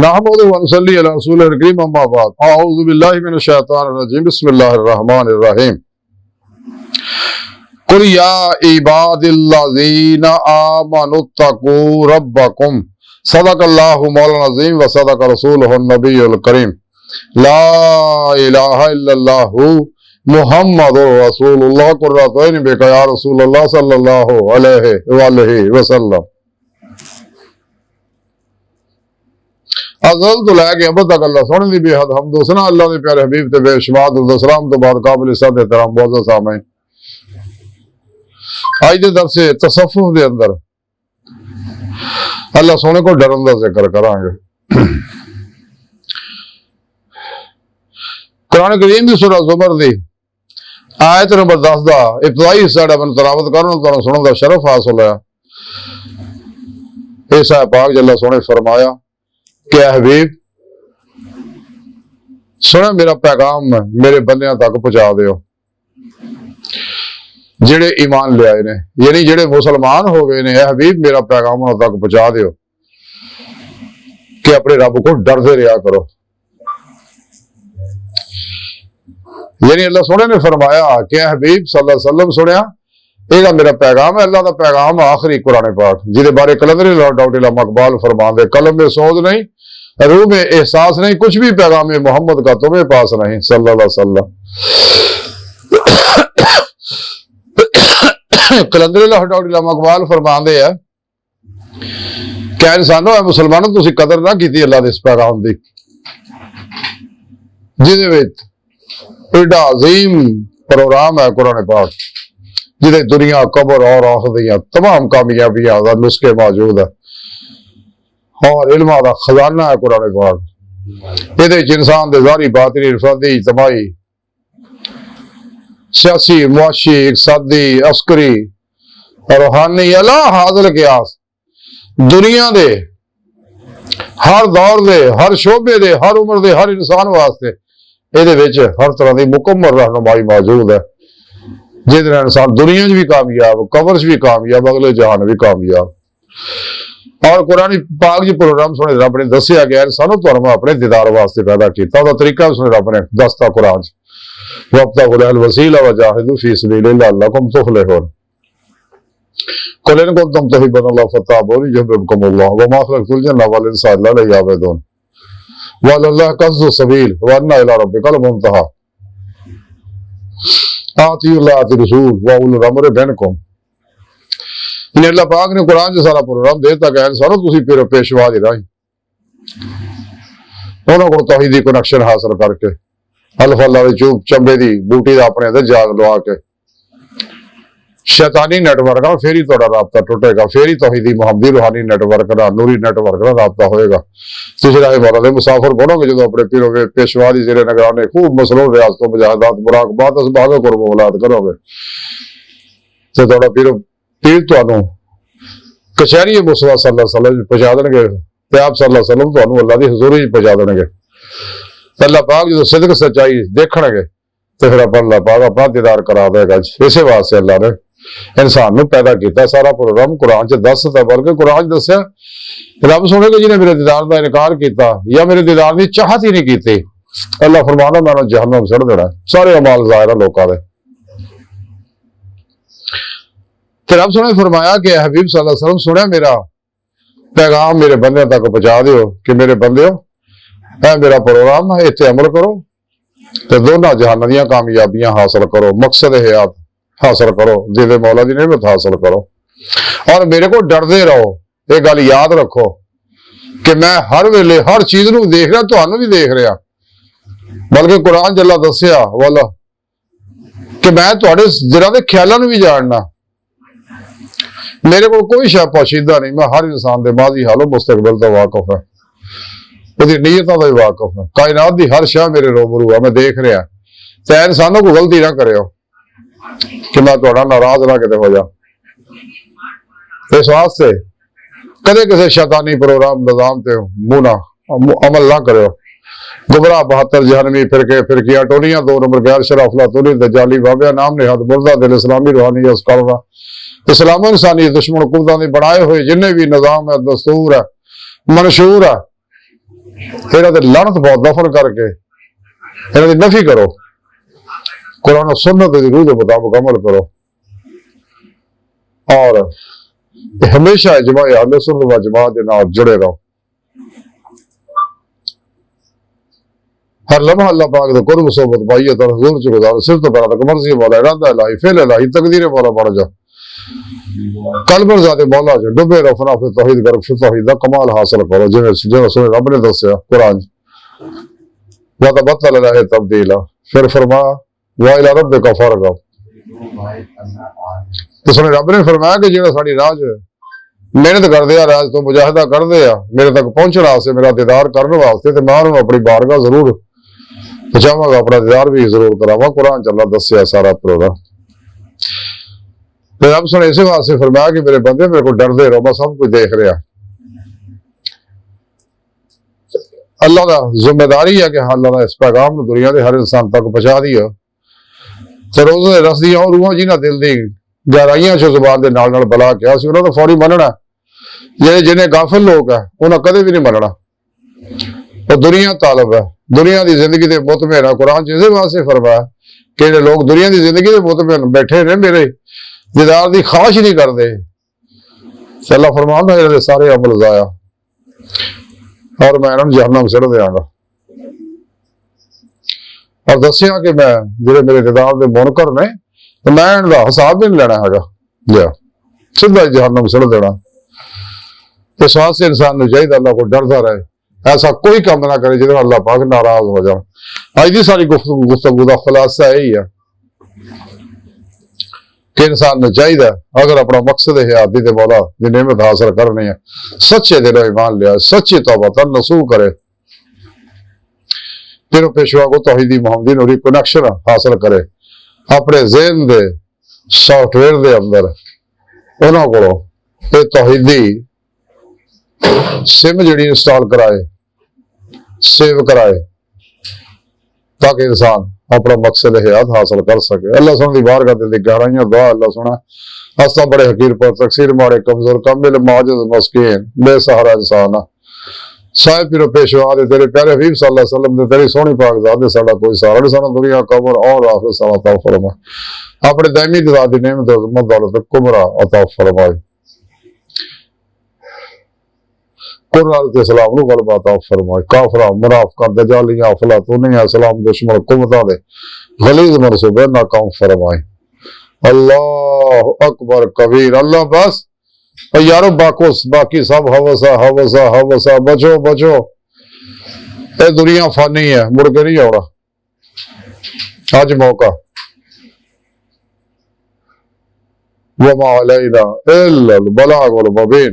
नहमदुहु व नसल्ली अला रसूलिल करीम अम्मा बाद अऊज़ु बिल्लाहि मिनश शैतानिर रजीम बिस्मिल्लाहिर रहमानिर रहीम कुल या इबादिल्लज़ीना आमनुत्तकू रब्बकुम सदक़ल्लाहु मौलाना अज़ीम व सदक़ रसूलुहुन नबियुल करीम ला इलाहा इल्लल्लाहु मुहम्मदुर रसूलुल्लाह कुर्रतुन बिका या रसूलल्लाह सल्लल्लाहु अलैहि वसल्लम। अज़ल तो लैके अब तक अल्लाह सोने दी बेहद हम दोसना अल्लाह के प्यारे हबीब ते बेशुमार दुरूद सलाम तो बाद काबिल इज़्ज़त एहतराम मुअज़्ज़ज़ सामीन आज दे दरस तसव्वुफ दे अंदर अल्लाह सोने को डरन दा जिक्र करांगे। कुरान करीम दी सूरह ज़ुमर दी आयत नंबर 10 दा इब्तिदाई हिस्सा मन तलावत करन तो सुनन दा शरफ हासिल होया। ऐसा पाक जल्ला सोने फरमाया क्या हबीब सुना मेरा पैगाम मेरे बंदियां तक पहुंचा दियो जेड़े ईमान ले आए ने यानी जेड़े मुसलमान हो गए ने हबीब मेरा पैगाम उन्हां तक पहुंचा दियो कि अपने रब को डरते रहा करो। यानी अल्लाह सोने ने फरमाया कि हबीब सल्लल्लाहु अलैहि वसल्लम सुनिया यह मेरा पैगाम है अल्लाह का पैगाम आखिरी कुरान पाक जिहदे बारे कलंदरी डाउट मकबाल फरमाते कलम में सोच नहीं रूह में एहसास नहीं कुछ भी पैगाम मोहम्मद का तुम्हें पास नहीं सल्लल्लाहु अलैहि वसल्लम। कलंदरी डाउट मकबाल फरमाते हैं क्या इंसानों है मुसलमानों तुसी कदर ना की अल्लाह के इस पैगाम की जिहदे एडा अजीम प्रोग्राम है कुरान पाक जिदे दुनिया कबर और आखिरत तमाम कामयाबियां नुस्खे मौजूद है और इल्मा दा खजाना है कुरान पाक। ये इंसान दे ज़ाहरी बातिनी इरफादी इज्तिमाई सियासी मुआशी इक़्तिसादी अस्करी रूहानी अला हाज़िल क़ियास दुनिया दे हर दौर दे हर शोबे दे हर उम्र दे हर इंसान वास्ते ये हर तरह की मुकम्मल रहनुमाई मौजूद है जिहदे नाल इंसान दुनिया भी कामयाब कबर भी कामयाब अगले जहान भी कामयाब। और कुरान पाक जी प्रोग्राम सुने रब ने दसिया गया इंसानों तुहानू अपने दीदार वास्ते पैदा किया तरीका सुने रब ने दसता कुरान वब्तगुल वसीला वजाहिदू फी सबीलिल्लाह लअल्लकुम तुफलिहून कुल इन कुंतुम तुहिब्बूनल्लाह फत्तबिऊनी युहब्बिबकुमुल्लाह वमा खलक़तुल जिन्ना वल इंसा इल्ला लियअबुदून वलिल्लाहि क़स्दुस सबील व अन्ना इला रब्बिकल मुंतहा आतियुल्लाह आति रसूल व उलुल अम्रि मिनकुम। अल्लाह पाक ने कुरान से सारा प्रोग्राम देता गया इंसानों तुसी फिर पेशवा दे रही उन्होंने को तौहीदी कनेक्शन हासिल करके अल्लाह अल्लाह दी चूप चंबे दी बूटी दा अपने ते जाग लवा के शैतानी नेटवर्क नाल फिर ही तुहाडा राबता टुटेगा फिर ही तौहीदी मुहम्मदी रूहानी नेटवर्क नाल नूरी नेटवर्क नाल राबता होएगा। तुसीं राहे मौला दे मुसाफिर बनोगे जो अपने पीरो पेशवा दी ज़ेरे निगरानी खूब मसरूर रियाज़त तो मुजाहिदात मुराकबात असबाब कुर्ब औलाद करोगे तो तुहाडा पीर तुहानू कचहरी मुस्तफा सल्लल्लाहु अलैहि वसल्लम पहुंचा देंगे ते आप सल्लल्लाहु अलैहि वसल्लम तुहानू अल्लाह दी हुजूरी पहुंचा देंगे। अल्लाह पाक जो सिद्क सच्चाई देखणगे तो फिर अल्लाह पाक अपना दीदार करा देगा। इस वास्ते अल्लाह ने इंसान नू पैदा किया सारा प्रोग्राम कुरान च दसता बल्कि कुरान दसिया रब सुनेगा जिन्हें मेरे दीदार का इनकार किया या मेरे दीदार की चाहत ही नहीं की अल्लाह फरमाना मैं जहन्नम सड़ देना सारे अमाल ज़ाहिर लोगों के। रब सुने फरमाया कि हबीब सल्लल्लाहु अलैहि वसल्लम सुने मेरा पैगाम मेरे बंदे तक पहुंचा दियो कि मेरे बंदे मेरा प्रोग्राम है इत्थे अमल करो तो दोनों जहान दी कामयाबियां हासिल करो मकसद हयात हासिल करो जिहदे मौला दी नेमत हासिल करो और मेरे को डरते रहो। ये गल याद रखो कि मैं हर वेले हर चीज नू देख रहा तुहानू भी देख रहा बल्कि कुरान जल्ला दसिया वाला कि मैं तुहाडे दिलां दे ख्यालां नू भी जानना मेरे को कोई शय पोशीदा नहीं मैं हर इंसान दे माजी हालो मुस्तकबिल दा वाकिफ है उसदी नीयतां दा वाकिफ है कायनात दी हर शय मेरे रूबरू है मैं देख रहा ते इंसानों को गलती ना करियो कि मैं तुहाडा नाराज ना किते हो जा। इस वास्ते कदे किसी शैतानी प्रोग्राम निजाम ते मुंह ना अमल ना करो। गुमराह 72 जहनवी फिरके फिरकिया टोलियां 2 नंबर गैर शराफला तुली दजाली बाबिया नाम निहाद मुर्दा दिल इस्लामी रूहानी अस्करना इस्लाम इंसानी दुश्मन कुवतां दे बनाए हुए जिन्ने भी निजाम है दस्तूर है मंशूर है इन्हां दी लानत पाओ, दफन करके इन्हां दी नफी करो, कुरान और सुन्नत दी रूह के मुताबिक अमल करो। और हमेशा इजमा अहले सुन्नत व जमात के नाल जुड़े रहो। हर लम्हा अल्लाह पाक दे कुर्ब सोबत पाइए तो हजूर च गुजारो, सिर्फ तो बड़ा मर्जी वाला इरादा इलाही फेल इलाही तकदीर वाला पड़ जा कलबर ज़ाते मौला च डुबे रहो, फना फिर तौहीद कर, फिर तौहीद दा कमाल हासिल करो। जिवें सुने रब ने दस्या कुरान वतबत्तल रहे तब्दीला, फिर फरमा वा इला रब्बिका फरगब। तो सुने रब ने फरमाया कि जिहड़ा साडी राह च मेहनत करते हैं, राज तो मुजाहिदा करते हैं मेरे तक पहुंचने वास्ते, मेरा दीदार करने वास्ते, तो मैं उन्होंने अपनी बारगाह जरूर पहुंचावांगा, अपना दीदार भी जरूर करावा। कुरान चला दस्या सारा प्रोग्राम। तो रब सुने इसे वास्ते फरमाया कि मेरे बंदे मेरे को डरते रहो, मैं सब कुछ देख रहा। अल्लाह का जिम्मेदारी है कि अल्लाह का इस पैगाम दुनिया के हर इंसान तक पहुंचा दिया। तो रोज़ रस दिया रूहां जिन्हां दिल दी गहराइयां चो जुबान के नाल नाल बला क्या सी, उन्होंने फौरी मनना। जे जिन्हें गाफिल लोग है उन्हें कदे भी नहीं मनना। तो दुनिया तालब है, दुनिया की जिंदगी के मुतमिन है। कुरान इस वास्ते फरमाया कि लोग दुनिया की जिंदगी के मुतमिन बैठे ने, मेरे दीदार की ख्वाहिश नहीं करते। अल्लाह फरमाता है सारे अमल जाया और मैं इन्होंने जहन्नम सिट देंगा। और दसिया कि मैं जो मेरे दीदार के मुनकर ने, तो मैं इनका हिसाब भी नहीं लेना है, सीधा जहन्नम सिट देना। इस वास्ते इंसान को चाहिए अल्लाह को डरता रहे, ऐसा कोई काम ना करे जिसमें अल्लाह पाक नाराज हो जाए। अज की सारी गुफ्तगू का खुलासा यही है कि इंसान को चाहिए अगर अपना मकसद है आदि दे मौला की नेमत हासिल करनी है, सच्चे दिलों ईमान लिया, सच्ची तौबा नसूह करे, फिर पेशवा को तौहीदी मुहम्मदी नूरी कनेक्शन हासिल करे, अपने ज़हन दे सॉफ्टवेयर दे अंदर उन्होंने को तौहीदी सिम जी इंस्टॉल कराए, सेव कराए, ताकि इंसान अपना मकसद हयात हासिल कर सके। अल्लाह सुन दी बारगाह दिल दी गहराइयां दुआ अल्लाह सुना। अस्ता बड़े हकीर पर तकसीर मारे कमजोर कामिल माजिज मस्कीन बेसहारा इंसान साहिब पिरो पेशवा दे तेरे प्यारे हबीब सल्लल्लाहु अलैहि वसल्लम दे तेरी सोहनी पाक ज़ात दे साडा कोई सहारा नहीं, सारा दुनिया कब्र और आखिरत सारा अता फरमा। अपने दायमी ज़ात दी नेमत दौलत कुबरा अता फरमाए। कुरान के सलाम नु गलबा अता फरमाए। काफरा मुनाफिका दजालियां अफलातूनियां सलाम दुश्मन कुमता दे गलीज मनसूबे नाकाम फरमाए। अल्लाह अकबर कबीर। अल्लाह बस और यारो बाकोस बाकी सब हवसा हवसा हवसा, बचो बचो, ये दुनिया फानी है, मुड़ के नहीं आना। आज मौका वमा अलैना इल्लल बलागुल मुबीन।